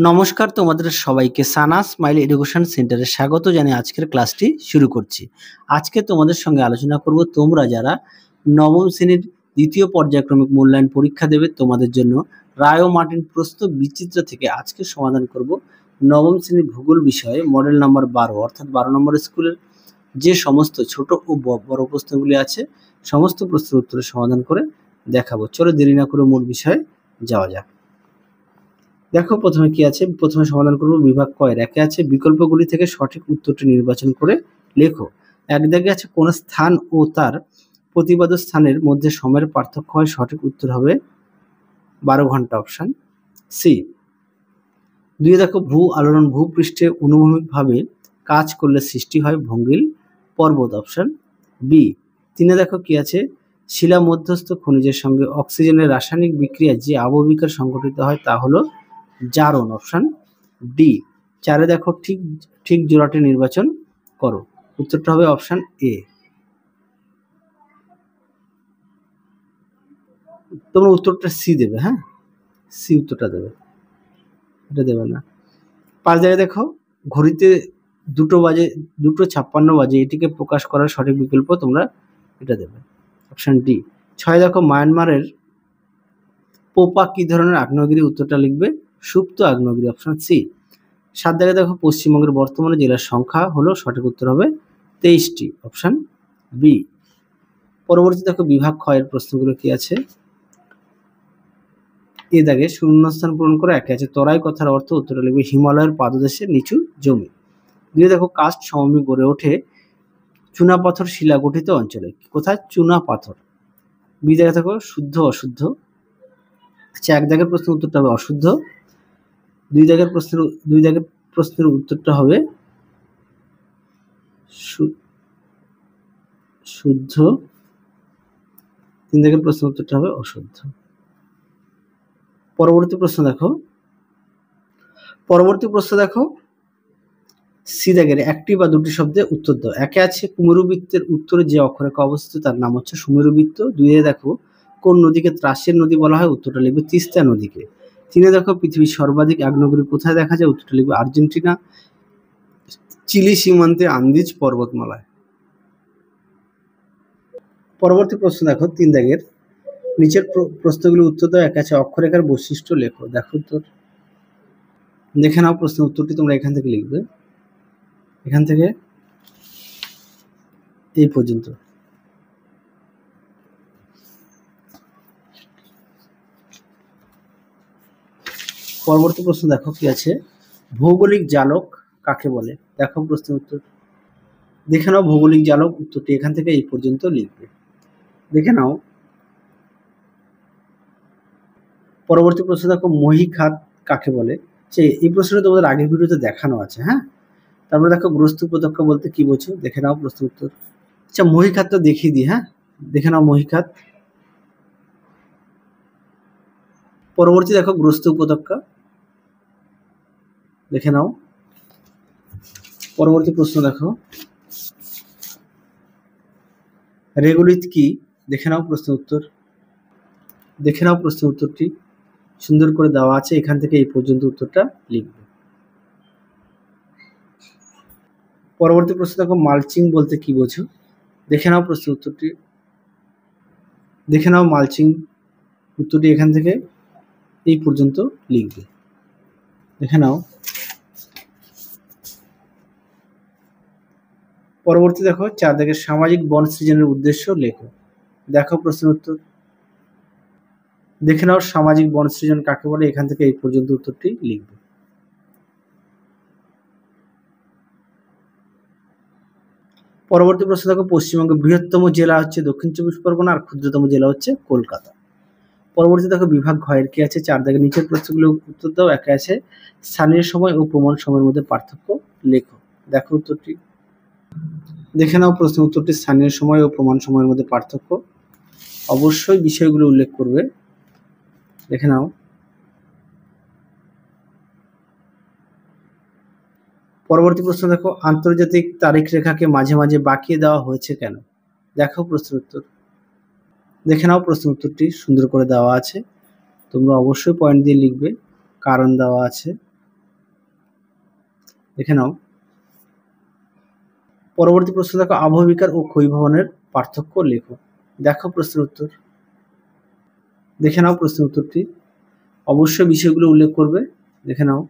নমস্কার, তোমাদের সবাইকে সানা স্মাইল এডুকেশন সেন্টারে স্বাগত জানিয়ে আজকের ক্লাসটি শুরু করছি। আজকে তোমাদের সঙ্গে আলোচনা করব তোমরা যারা নবম শ্রেণীর দ্বিতীয় পর্যায়ক্রমিক মূল্যায়ন পরীক্ষা দেবে তোমাদের জন্য রায় ও মার্টিন প্রশ্ন বিচিত্র থেকে আজকে সমাধান করব নবম শ্রেণীর ভূগোল বিষয়ে মডেল নাম্বার 12 অর্থাৎ 12 নম্বর স্কুলের যে সমস্ত ছোট ও বড় প্রশ্নগুলি আছে সমস্ত প্রশ্নের উত্তরের সমাধান করে দেখাবো। চলো দেরি না করে মূল বিষয়ে যাওয়া যাক। দেখো প্রথমে কি আছে, প্রথমে সমাধান করব বিভাগ ক এর একে আছে বিকল্পগুলি থেকে সঠিক উত্তরটি নির্বাচন করে লেখো। এক দাগে আছে কোন স্থান ও তার প্রতিবাদ স্থানের মধ্যে সময়ের পার্থক্য হয়, সঠিক উত্তর হবে 12 ঘন্টা, অপশন সি। দুই দেখো ভূ আলোড়ন ভূপৃষ্ঠে অনুভূমিকভাবে কাজ করলে সৃষ্টি হয় ভঙ্গিল পর্বত, অপশন বি। তিনে দেখো কি আছে শিলা মধ্যস্থ খনিজের সঙ্গে অক্সিজেনের রাসায়নিক বিক্রিয়ায় যে আবহবিকার সংঘটিত হয় তা হলো জারণ, অপশন ডি। চারে দেখো ঠিক ঠিক জোড়াটি নির্বাচন করো, উত্তরটা হবে অপশন এ। তোমরা উত্তরটা সি দেবে, হ্যাঁ সি উত্তরটা দেবে, এটা দেবে না। 5 জায়গায় দেখো ঘড়িতে 2:56 বাজে এটিকে প্রকাশ করার সঠিক বিকল্প তোমরা এটা দেবে, অপশন ডি। 6 দেখো মায়ানমারের পোপা কি ধরনের আগ্নেয়গিরি, উত্তরটা লিখবে সুপ্ত আগ্নেয়গিরি, অপশন সি। 7 জায়গায় দেখো পশ্চিমবঙ্গের বর্তমানে জেলার সংখ্যা হলো, সঠিক উত্তর হবে 23টি, অপশন বি। পরবর্তী দেখো বিভাগ খ এর প্রশ্নগুলো কি আছে। এ দাগে শূন্যস্থান পূরণ করে একে আছে তরাই কথার অর্থ, উত্তরটা লিখবে হিমালয়ের পাদদেশে নিচু জমি। দুই দেখো কাস্ট সমভূমি গড়ে ওঠে চুনাপাথর শিলা গঠিত অঞ্চলে, কোথায় চুনা পাথর। বি জায়গায় দেখো শুদ্ধ অশুদ্ধ, আচ্ছা এক দাগের প্রশ্নের উত্তরটা হবে অশুদ্ধ, দুই দাগের প্রশ্নের উত্তরটা হবে শুদ্ধ, 3 দাগের প্রশ্নের উত্তরটা হবে অশুদ্ধ। পরবর্তী প্রশ্ন দেখো সি দাগের একটি বা দুটি শব্দে উত্তর দাও। একে আছে কুমেরু বৃত্তের উত্তরে যে অক্ষরেখা অবস্থিত তার নাম হচ্ছে সুমেরু বৃত্ত। দুইয়ে দেখো কোন নদীকে ত্রাসের নদী বলা হয়, উত্তরটা লিখবে তিস্তা নদীকে। তিনে দেখো পৃথিবীর সর্বাধিক আগ্নেয়গিরি কোথায় দেখা যায়, উত্তরটা লিখবে আর্জেন্টিনা চিলি সীমান্তে আন্দিজ পর্বতমালায়। পরবর্তী প্রশ্ন দেখো 3 দাগের নিচের প্রশ্নগুলো উত্তর দাও। একে আছে অক্ষরেখার বৈশিষ্ট্য লেখো। দেখো উত্তর দেখে নাও, প্রশ্নের উত্তরটি তোমরা এখান থেকে লিখবে, এখান থেকে এই পর্যন্ত। পরবর্তী প্রশ্ন দেখো কি আছে ভৌগোলিক জালক কাকে বলে। দেখো প্রশ্নের উত্তর দেখে নাও, ভৌগোলিক জালক উত্তরটি এখান থেকে এই পর্যন্ত লিখবে, দেখে নাও। পরবর্তী প্রশ্ন দেখো মহীখাত কাকে বলে, যে এই প্রশ্নটা তোমাদের আগের ভিডিওতে দেখানো আছে, হ্যাঁ। তারপরে দেখো গ্রস্ত উপত্যকা বলতে কি বোঝো, দেখে নাও প্রশ্ন উত্তর। আচ্ছা মহীখাতটা দেখিয়ে দিই, হ্যাঁ দেখে নাও মহীখাত। পরবর্তী দেখো গ্রস্ত উপত্যকা, দেখে নাও। পরবর্তী প্রশ্ন দেখো রেগুলিত কি, দেখে নাও প্রশ্ন উত্তর, দেখে নাও প্রশ্নের উত্তরটি সুন্দর করে দেওয়া আছে, এখান থেকে এই পর্যন্ত উত্তরটা লিখবে। পরবর্তী প্রশ্ন দেখো মালচিং বলতে কি বোঝো, দেখে নাও প্রশ্নের উত্তরটি, দেখে নাও মালচিং উত্তরটি এখান থেকে এই পর্যন্ত লিখবে, দেখে নাও। পরবর্তী দেখো 4 দাগের সামাজিক বন সৃজনের উদ্দেশ্য লেখো। দেখো প্রশ্নের উত্তর, দেখে নাও সামাজিক বন সৃজন কাকে বলে, এখান থেকে এই পর্যন্ত উত্তরটি লিখবে। পরবর্তী প্রশ্ন দেখো পশ্চিমবঙ্গের বৃহত্তম জেলা হচ্ছে দক্ষিণ 24 পরগনা আর ক্ষুদ্রতম জেলা হচ্ছে কলকাতা। পরবর্তী দেখো বিভাগ ঘ এর কি আছে, 4 দাগের নিচের প্রশ্নগুলো উত্তর দাও। একে আছে স্থানীয় সময় ও প্রমাণ সময়ের মধ্যে পার্থক্য লেখো। দেখো উত্তরটি দেখে নাও, প্রশ্নের উত্তরটি স্থানীয় সময় ও প্রমাণ সময়ের মধ্যে পার্থক্য, অবশ্যই বিষয়গুলো উল্লেখ করবে, দেখে নাও। পরবর্তী প্রশ্ন দেখো আন্তর্জাতিক তারিখ রেখাকে মাঝে মাঝে বাঁকিয়ে দেওয়া হয়েছে কেন। দেখো প্রশ্নের উত্তর, দেখে নাও প্রশ্নের উত্তরটি সুন্দর করে দেওয়া আছে, তোমরা অবশ্যই পয়েন্ট দিয়ে লিখবে, কারণ দেওয়া আছে, দেখে নাও। পরবর্তী প্রশ্ন দেখো, আবহবিকার ও ক্ষয়ীভবনের পার্থক্য লেখো। দেখো প্রশ্নের উত্তর, দেখে নাও প্রশ্নের উত্তরটি, অবশ্যই বিষয়গুলো উল্লেখ করবে, দেখে নাও।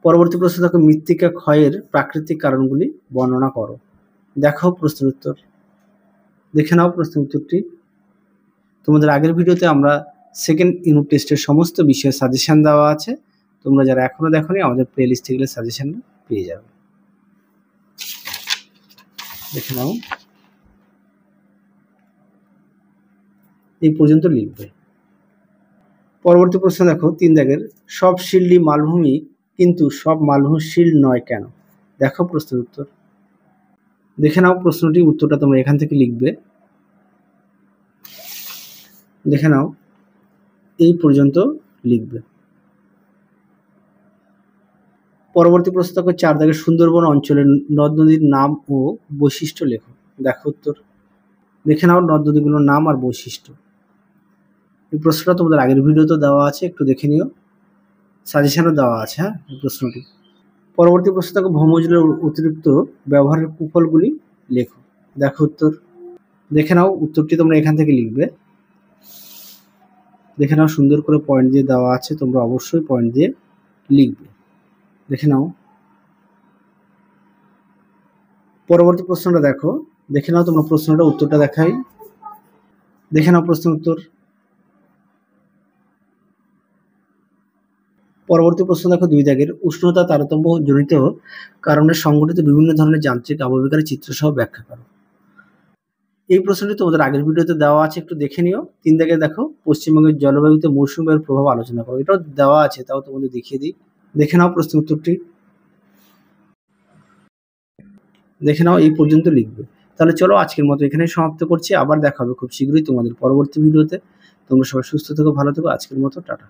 পরবর্তী প্রশ্ন দেখো, মৃত্তিকা ক্ষয়ের প্রাকৃতিক কারণগুলি বর্ণনা করো। দেখো প্রশ্নের উত্তর, দেখে নাও প্রশ্নের উত্তরটি। তোমাদের আগের ভিডিওতে আমরা সেকেন্ড ইউনিট টেস্টের সমস্ত বিষয়ের সাজেশন দেওয়া আছে, তোমরা যারা এখনো দেখোনি আমাদের প্লে লিস্টে গেলে সাজেশন পেয়ে যাবে, দেখে নাও। এই পর্যন্ত লিখবে। পরবর্তী প্রশ্ন দেখো 3 দাগের, সব শিল্ডই মালভূমি কিন্তু সব মালভূমি শিল্ড নয় কেন। দেখো প্রশ্নের উত্তর, দেখে নাও প্রশ্নটি, উত্তরটা তোমরা এখান থেকে লিখবে, দেখে নাও। এই পর্যন্ত লিখবে। পরবর্তী প্রশ্ন দেখো 4 দাগের, সুন্দরবন অঞ্চলের নদ নদীর নাম ও বৈশিষ্ট্য লেখো। দেখো উত্তর, দেখে নাও নদ নদীগুলোর নাম আর বৈশিষ্ট্য। এই প্রশ্নটা তোমাদের আগের ভিডিওতে দেওয়া আছে, একটু দেখে নিও, সাজেশনও দেওয়া আছে। হ্যাঁ, এই প্রশ্নটি। পরবর্তী প্রশ্ন দেখো, ভৌমজলের অতিরিক্ত ব্যবহারের কুফলগুলি লেখো। দেখো উত্তর, দেখে নাও উত্তরটি তোমরা এখান থেকে লিখবে, দেখে নাও। সুন্দর করে পয়েন্ট দিয়ে দেওয়া আছে, তোমরা অবশ্যই পয়েন্ট দিয়ে লিখবে, দেখে নাও। পরবর্তী প্রশ্নটা দেখো, দেখে নাও তোমরা প্রশ্নটা, উত্তরটা দেখাই, দেখে নাও প্রশ্ন উত্তর। পরবর্তী প্রশ্ন দেখো 2 দাগের, উষ্ণতা তারতম্য জনিত কারণে সংঘটিত বিভিন্ন ধরনের যান্ত্রিক আবহবিকারের চিত্র সহ ব্যাখ্যা করো। এই প্রশ্নটি তোমাদের আগের ভিডিওতে দেওয়া আছে, একটু দেখে নিও। 3 দাগে দেখো, পশ্চিমবঙ্গের জলবায়ুতে মৌসুমী বায়ুর প্রভাব আলোচনা করো। এটাও দেওয়া আছে, তাও তোমাদের দেখিয়ে দিই, দেখে নাও প্রশ্ন উত্তরটি, দেখে নাও। এই পর্যন্ত লিখবে। তাহলে চলো আজকের মতো এখানেই সমাপ্ত করছি, আবার দেখা হবে খুব শীঘ্রই তোমাদের পরবর্তী ভিডিওতে। তোমরা সবাই সুস্থ থেকো, ভালো থেকো। আজকের মতো টাটা।